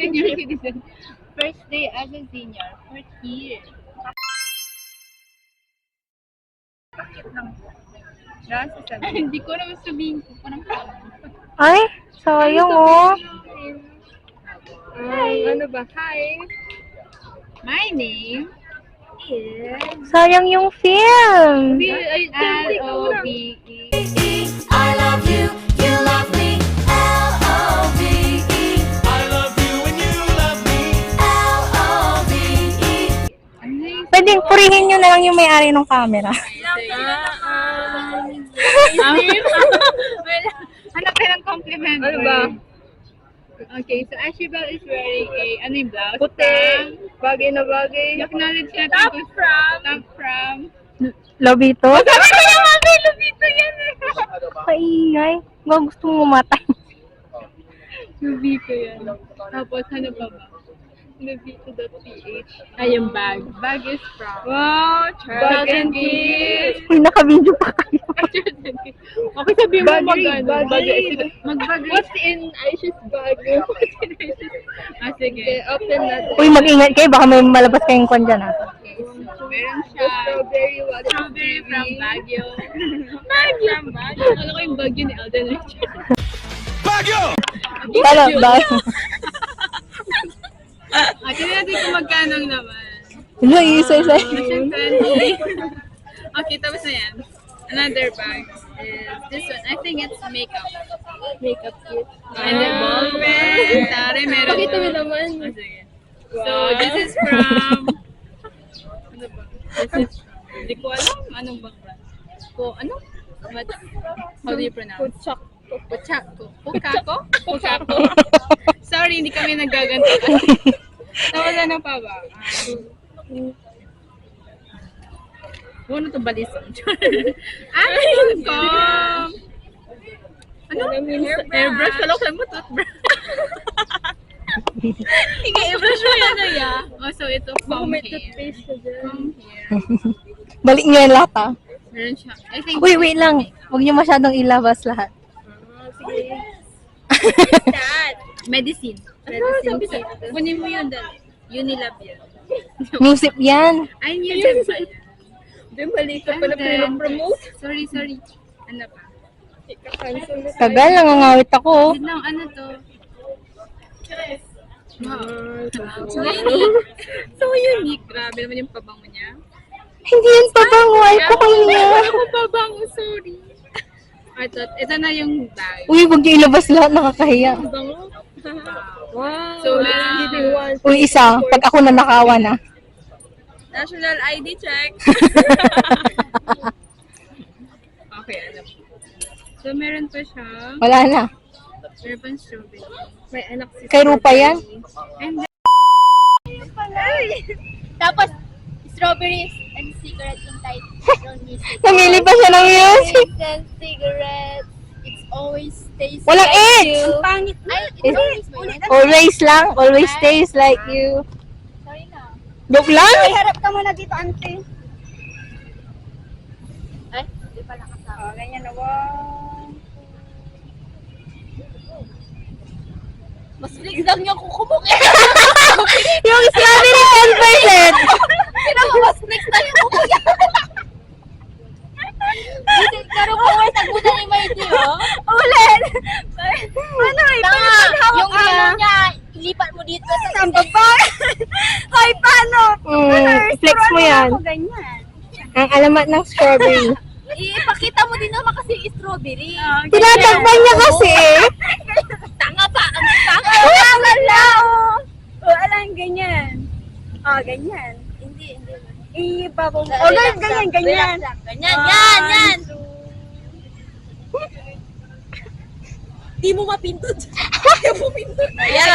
senior citizen. First day as a senior. Fourth year. Bakit lang? Nasa sabi. Hindi ko naman sabihin ko. Parang Ay, sayang oh. Ano ba? Hi. My name is Sayang yung film. L-O-V-E. I love you, you love me. L-O-V-E. I love you and you love me. L-O-V-E. Pwedeng purihin nyo na lang yung may-ari ng camera. Hanap tayo ng compliment. Ano ba? Okay, so Ashibel is wearing ano yung blouse? Puti. Bagay na bagay. Acknowledge natin. Top from. Lobito? Sabi ko yung mami, Lubito yan. Kaingay. Ba, gusto mo matay. Lubito yan. Tapos ano pa ba? Lubito.ph. Ay, yung bag. Bag is from. Wow, Charles and Keith. Uy, naka-video pa kayo. Okay, sabihin mo mag-bag. What's in Aisha's bag? Sige. Open natin. Uy, mag-ingat kayo. Baka may malabas kayong kwan dyan ha. Meron siya. Strawberry from Baguio. From Baguio. Alam ko yung Baguio ni Alden Richard. Baguio! Tala, ba? Tingnan natin kung magkano naman. Ano, isa-isa. Okay, tapos na yan. Another bag is this one. I think it's makeup. Makeup kit. And then ball pen. Tari, meron. Pakita mo naman. Sige. So, this is from... Ano ba? This is from... Hindi ko alam. Anong bang brand? Ano? How do you pronounce? Puchako. Pukako? Sorry, hindi kami nagaganto. Nawala na pa ba? Ano to balisong? Ano? Airbrush? Kala ko mo toothbrush. Hindi, airbrush mo yan na ya. Oh, so ito from here. From here. Balik nyo yung lahat ha. Meron siya. I think... Uy, wait lang. Huwag nyo masyadong ilabas lahat. Medicine. Medicine kit. Kunin mo yun dahil. Unilab yan. Music yan. Ay, yun ba yan? Di mali ka pala pinapromote. Sorry. Ano pa? Tagal, nangangawit ako. Yun lang, ano to? So unique. Grabe naman yung pabango niya. Hindi yan pabango. Alcohol niya. Ako pabango, sorry. Ito na yung bag. Uy, huwag nyo ilabas lahat. Nakakahiya. Wow. So, meron Uy, isa. Pag ako na nakawa na. National ID check. Okay, ano po. So, meron pa siya. Wala na. Meron pa strawberry. May anak si Kay Rupa yan. And then, Tapos, strawberries and cigarettes yung type ng music. Namili pa siya ng music. Strawberries and cigarettes. It's always stays Walang like it! you. Ang pangit na. Ay, it's always ulit. Always lang. Always stays like you. Sorry na. Joke lang? Ay, harap ka muna dito, ante. Ay, hindi pala kasama. Oh, ganyan na. Wow. Mas flex lang yung kukumukit. Yung strawberry 10%. Mas flex lang yung kukumukit. Pero kung may sagutan ni Maiti, oh. Ulit! Ano, Yung ano niya, ilipat mo dito. ang babae. Hoy, paano? Flex mo yan. Ako ganyan. Ang alamat ng strawberry. Ipakita mo din naman kasi yung strawberry. Tinatagpan niya kasi eh. Tanga pa, ang tanga. Wala lang. O, alam, ganyan. O, ganyan. Hindi. Ibabaw mo. O, ganyan. Ganyan, yan. Di mo mapindot. Ayaw mo pindot. Ayan,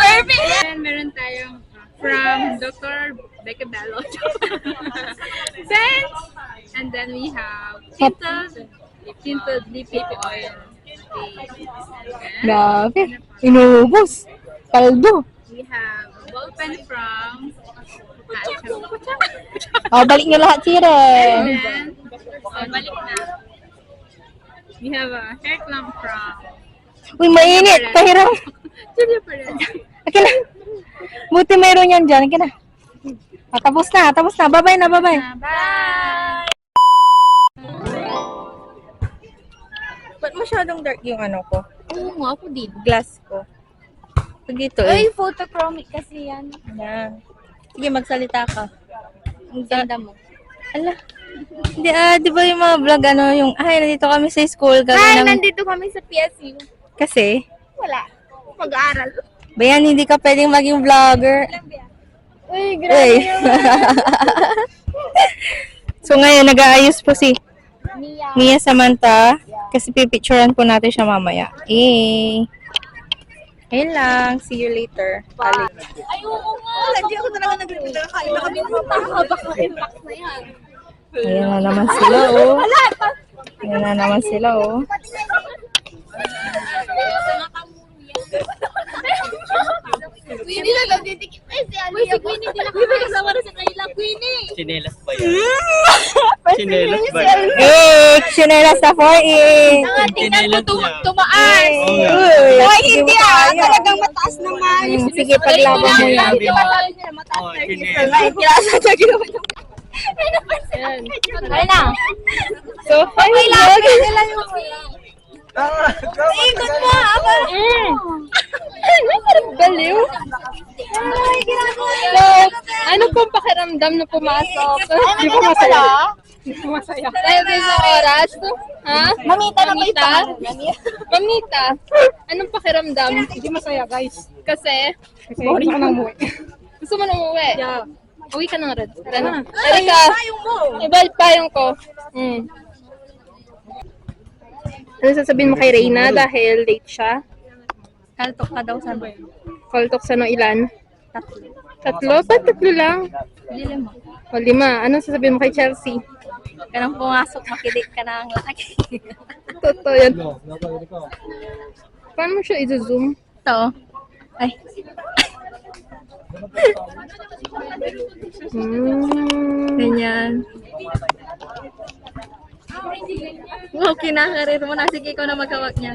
perfect. then meron tayong from Dr. Becca Bello. Thanks! And then we have tinted lippy oil. Okay. Grabe. Inubos. Kaldo. We have ball pen from Oh, balik niyo lahat, Sire. And then, balik na. We have a hair clamp from Uy, mainit. Pahiram. Julia Perez. Akin na. yan dyan. Halika na. Tapos na. Bye-bye na, bye-bye. Bye! Ba't masyadong dark yung ano ko? Oo nga, ako din. Glass ko. So, dito Ay, eh. photochromic kasi yan. Yan. Sige, magsalita ka. Ang ganda mo. Ala. Hindi, di ba yung mga vlog, yung, nandito kami sa school. Ay, Gagawin ng, nandito kami sa PSU. kasi, Wala. Mag-aaral. bayan, hindi ka pwedeng maging vlogger. Uy, Hey. So, ngayon, nag-aayos po si Mia. Mia Samantha. Kasi pipicturean po natin siya mamaya. Ayun lang. See you later. Ayoko nga. Hindi ako talaga nag-repeat. Nakakain na kami. Baka impact na yan. Ayan na naman sila, oh. Ayan na naman sila, oh. Queenie na nagdidikit. Ay, si Ani. Si Queenie, di na kami kasama na sa kanila. Queenie! Chinelas ba yan? Chinelas ba yan? Chinelas na for it. Tingnan mo Chinelas niya. tumaas. Uy, hindi Talagang mataas naman. Sige, paglaban mo yan. Oh, chinelas. Ay, kilasa siya ginawa niya. Ay na. So, Okay lang. Kailan yung ikot mo. Baliw. Ay, ginagawa niya. So, ano pong pakiramdam na pumasok? Di ba masaya? Di ba masaya? Dahil din sa oras? Ha? Mamita na kayo pa. Mamita, anong pakiramdam? Hindi masaya, guys. Kasi boring ka na umuwi. Gusto mo na umuwi? Yeah. Uwi ka na rin. Tara na. Tara ka. Ibal payong ko. Ano sasabihin mo kay Reyna dahil late siya? kaltok ka daw sa Kaltok sa no ilan? Tatlo? Ba't tatlo lang? Lima. O 5. Anong sasabihin mo kay Chelsea? Kanang pumasok, makilig ka na ang laki. Totoo yan. Paano mo siya i-zoom? Ito. Ay. Ganyan. Wow, kinakarir mo na. Sige, ikaw na maghawak niya.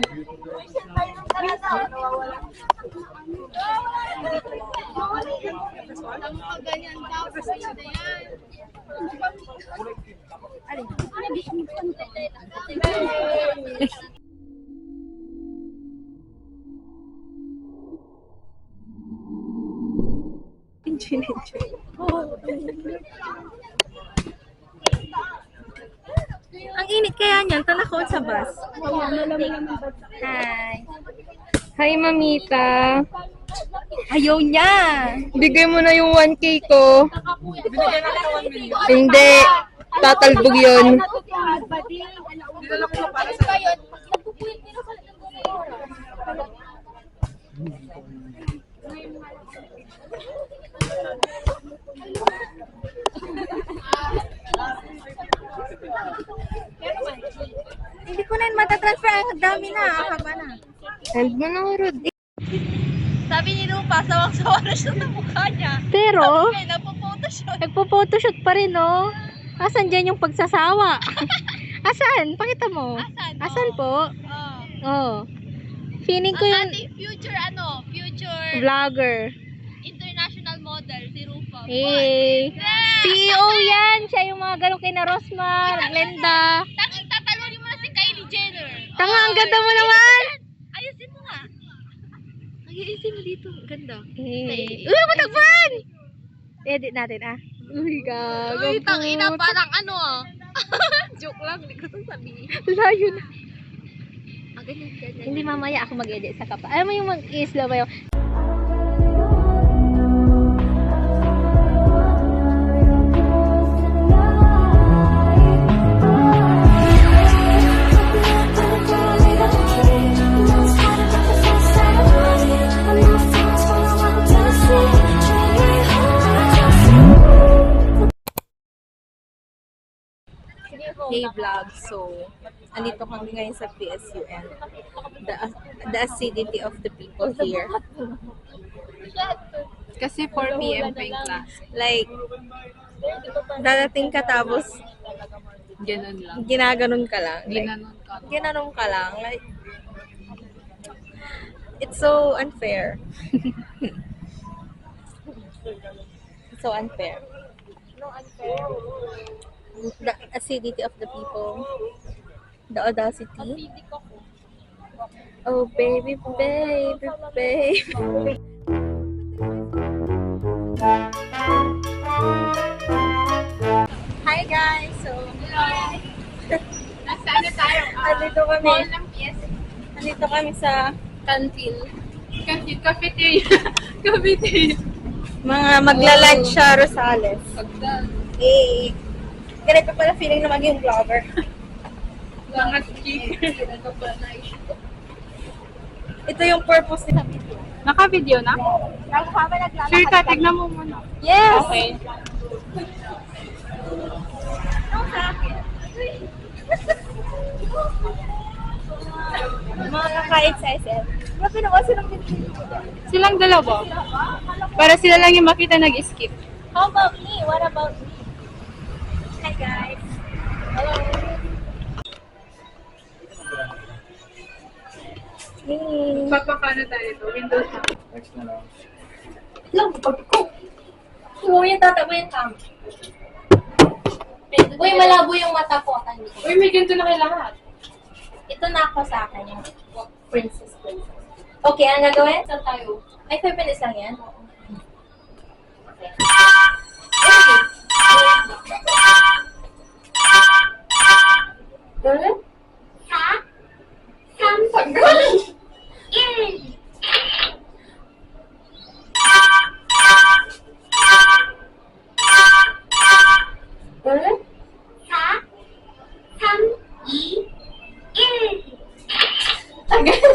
Ang init kaya niyan, tanakot sa bus. Hi. Hi, Mamita. Ayaw niya. Bigay mo na yung 1K ko. Hindi. Tatalbog yun. Hindi ko na yun matatransfer. Ang dami na. Haba na. Send mo na, Rod. Sabi ni Lupa, sawang-sawa na siya sa mukha niya. Pero, Kaya nagpo-photoshoot. nagpo-photoshoot pa rin, no? Asan dyan yung pagsasawa? Asan? Pakita mo. Asan po? Oh. Feeling ko yung Ating future future vlogger. international model, si Rupa. CEO yan. Siya yung mga ganun kay na Rosmar, Glenda. Tatalunin mo na si Kylie Jenner. Tanga, ang ganda mo naman. Ayusin mo nga. Ayusin mo dito. Ganda. Uy, matagpan! Edit natin, Uy, gago. Uy, tangina, parang joke lang, hindi ko itong sabihin. Layo na. Ganyan. Hindi, mamaya ako mag-edit sa kapa. Alam mo yung mag-isla ba yung... Hey vlog, so andito kami ngayon sa PSUN, the acidity of the people here. Kasi 4 p.m. pa yung class. Like, dadating ka tapos Ganun lang. ginaganon ka lang. Like, Ginanon ka. ginanong ka lang. Like, it's so unfair. So unfair. The acidity of the people. The audacity. Oh, baby, baby, baby. Hi guys! So, Nasaan na tayo? andito kami. Mall ng PS. Andito kami sa Cantil. Cafeteria. Cafeteria. mga magla-lunch sa Rosales. Pagdaan. Eh, ganito pala feeling na maging vlogger. Mga sticker. Ito yung purpose nila. Naka-video na? Sure ka, tignan mo muna. Yes! Okay. Mga kakain sa SM. Grabe naman silang Silang dalawa. Para sila lang yung makita nag-skip. How about me? What about me? Hi guys! Hello! Hey! Papakano tayo ito? Windows na. Lang, pag ko. Huwag yung tatabo yung tama. Uy, malabo yung mata ko. Uy, may ganito na kayo lahat. Ito na ako sa akin, yung princess. Okay, ang gagawin? Saan tayo? Ay, 5 minutes lang yan? Okay. Girl? Ha? Samsung girl? Girl? Ha? Sam? Again?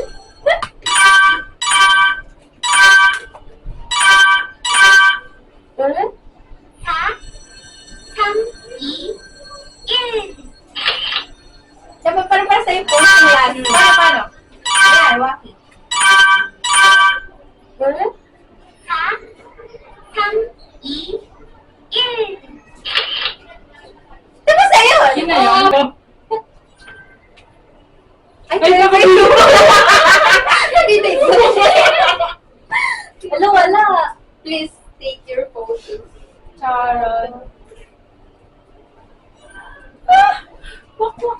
Girl? Ha? Sam? Dapat para sa'yo posting lagi. Paano? Ayan, waki. Girl? Ha? Sam? Diba sa'yo? Yun na yun. Ay, bakit yun? Nandito ito. Hello, wala. Please take your photos. Charon. Wak, wak.